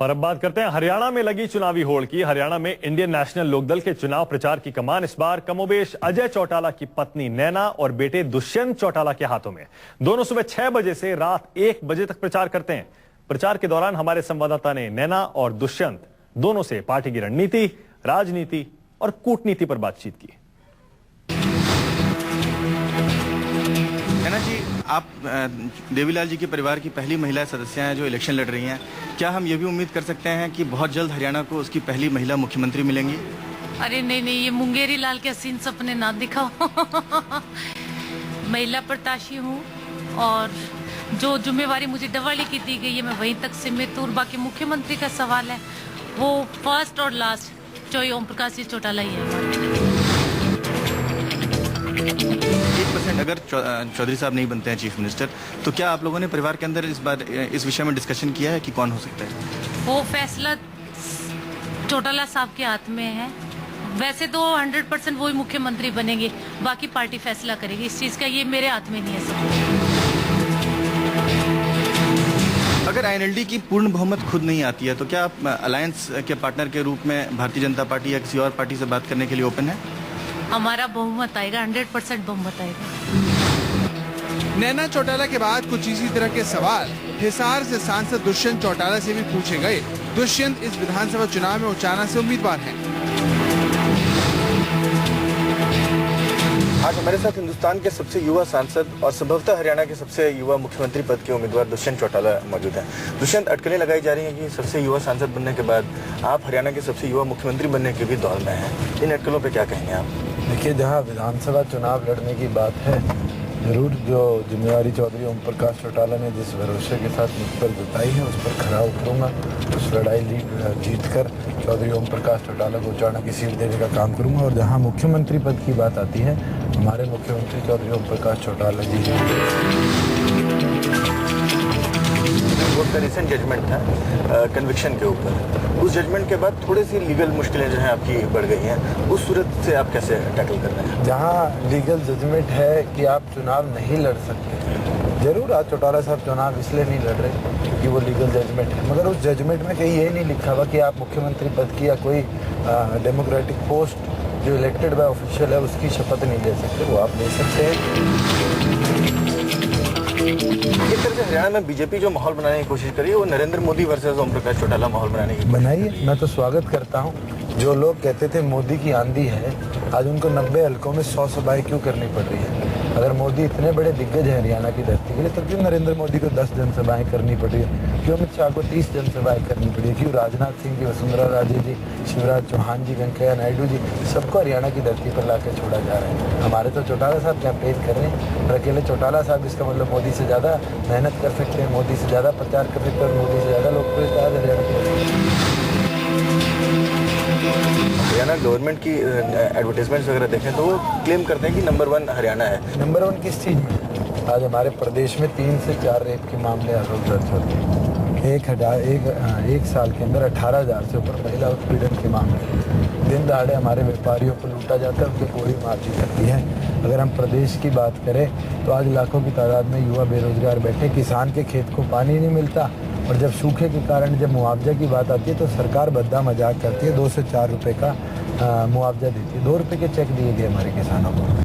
और अब बात करते हैं हरियाणा में लगी चुनावी होड़ की। हरियाणा में इंडियन नेशनल लोकदल के चुनाव प्रचार की कमान इस बार कमोबेश अजय चौटाला की पत्नी नैना और बेटे दुष्यंत चौटाला के हाथों में। दोनों सुबह 6 बजे से रात 1 बजे तक प्रचार करते हैं। प्रचार के दौरान हमारे संवाददाता ने नैना और दुष्यंत दोनों से पार्टी की रणनीति, राजनीति और कूटनीति पर बातचीत की। नैना जी, आप देवीलाल जी के परिवार की पहली महिला सदस्य हैं जो इलेक्शन लड़ रही हैं। क्या हम ये भी उम्मीद कर सकते हैं कि बहुत जल्द हरियाणा को उसकी पहली महिला मुख्यमंत्री मिलेंगी? अरे नहीं, ये मुंगेरी लाल के हसीन सपने ना दिखाओ। महिला प्रत्याशी हूँ और जो जिम्मेवारी मुझे डवाली की दी गई है मैं वहीं तक सीमित हूँ। बाकी मुख्यमंत्री का सवाल है वो फर्स्ट और लास्ट चौधरी ओम प्रकाश जी चौटाला ही है। 1% अगर चौधरी साहब नहीं बनते हैं चीफ मिनिस्टर, तो क्या आप लोगों ने परिवार के अंदर इस बार इस विषय में डिस्कशन किया है कि कौन हो सकता है? वो फैसला चौटाला साहब के हाथ में है। वैसे तो 100% वो ही मुख्यमंत्री बनेंगे, बाकी पार्टी फैसला करेगी इस चीज का, ये मेरे हाथ में नहीं है सब। अगर आईएनएलडी की पूर्ण बहुमत खुद नहीं आती है तो क्या आप अलायंस के पार्टनर के रूप में भारतीय जनता पार्टी या किसी और पार्टी से बात करने के लिए ओपन है? हमारा बहुमत आएगा, 100% बहुमत आएगा। नैना चौटाला के बाद कुछ इसी तरह के सवाल हिसार से सांसद दुष्यंत चौटाला से भी पूछे गए। दुष्यंत इस विधानसभा चुनाव में उचाना से उम्मीदवार हैं। आज हमारे साथ हिंदुस्तान के सबसे युवा सांसद और संभवतः हरियाणा के सबसे युवा मुख्यमंत्री पद के उम्मीदवार दुष्यंत चौटाला मौजूद हैं। दुष्यंत, अटकलें लगाई जा रही हैं कि सबसे युवा सांसद बनने के बाद आप हरियाणा के सबसे युवा मुख्यमंत्री बनने के भी दौर में हैं। इन अटकलों पे क्या कहेंगे आप? देखिए, जहाँ विधानसभा चुनाव लड़ने की बात है, जरूर जो जिम्मेवारी चौधरी ओम प्रकाश चौटाला ने जिस भरोसे के साथ मुझ पर जताई है उस पर खरा उतरूंगा। उस लड़ाई जीत कर चौधरी ओम प्रकाश चौटाला को उचाना की सीट देने का काम करूंगा। और जहां मुख्यमंत्री पद की बात आती है, हमारे मुख्यमंत्री चौधरी ओम प्रकाश चौटाला जी का रिसेंट जजमेंट था कन्विक्शन के ऊपर। उस जजमेंट के बाद थोड़ी सी लीगल मुश्किलें जो हैं आपकी बढ़ गई हैं, उस सूरत से आप कैसे टैकल कर रहे हैं? जहां लीगल जजमेंट है कि आप चुनाव नहीं लड़ सकते, जरूर आज चौटाला साहब चुनाव इसलिए नहीं लड़ रहे क्योंकि वो लीगल जजमेंट है, मगर उस जजमेंट में कहीं ये नहीं लिखा हुआ कि आप मुख्यमंत्री पद की या कोई डेमोक्रेटिक पोस्ट जो इलेक्टेड बाय ऑफिशियल है उसकी शपथ नहीं ले सकते। वो आप ले सकते हैं। एक तरह से हरियाणा में बीजेपी जो माहौल बनाने की कोशिश करी है वो नरेंद्र मोदी वर्सेस ओम प्रकाश चौटाला माहौल बनाने की बनाइए। मैं तो स्वागत करता हूँ। जो लोग कहते थे मोदी की आंधी है, आज उनको 90 हलकों में 100 सभाएं क्यों करनी पड़ रही है? अगर मोदी इतने बड़े दिग्गज हैं हरियाणा की धरती के लिए, तो क्यों नरेंद्र मोदी को 10 जनसभाएं करनी पड़ रही है? क्यों अमित शाह को 30 जनसभाएं करनी पड़ी है? क्यों राजनाथ सिंह जी, वसुंधरा राजे जी, शिवराज चौहान जी, वेंकैया नायडू जी, सबको हरियाणा की धरती पर लाकर छोड़ा जा रहा है? हमारे तो चौटाला साहब कैंपेन कर रहे हैं और अकेले चौटाला साहब इसका मतलब मोदी से ज़्यादा मेहनत कर सकते हैं, मोदी से ज़्यादा प्रचार कर सकते हैं और मोदी से ज़्यादा लोकप्रियता है हरियाणा की। हरियाणा गवर्नमेंट की एडवर्टाइजमेंट्स वगैरह देखें तो वो क्लेम करते हैं कि नंबर 1 हरियाणा है। नंबर 1 किस चीज़ में? आज हमारे प्रदेश में 3 से 4 रेप के मामले हर रोज दर्ज होते हैं। एक साल के अंदर 18,000 से ऊपर महिला उत्पीड़न के मामले। दिन दहाड़े हमारे व्यापारियों को लूटा जाता है, उनकी पूरी माफी करती है। अगर हम प्रदेश की बात करें तो आज लाखों की तादाद में युवा बेरोजगार बैठे, किसान के खेत को पानी नहीं मिलता और जब सूखे के कारण जब मुआवजा की बात आती है तो सरकार भद्दा मजाक करती है, 2 से 4 रुपए का मुआवजा देती है। 2 रुपए के चेक दिए गए हमारे किसानों को।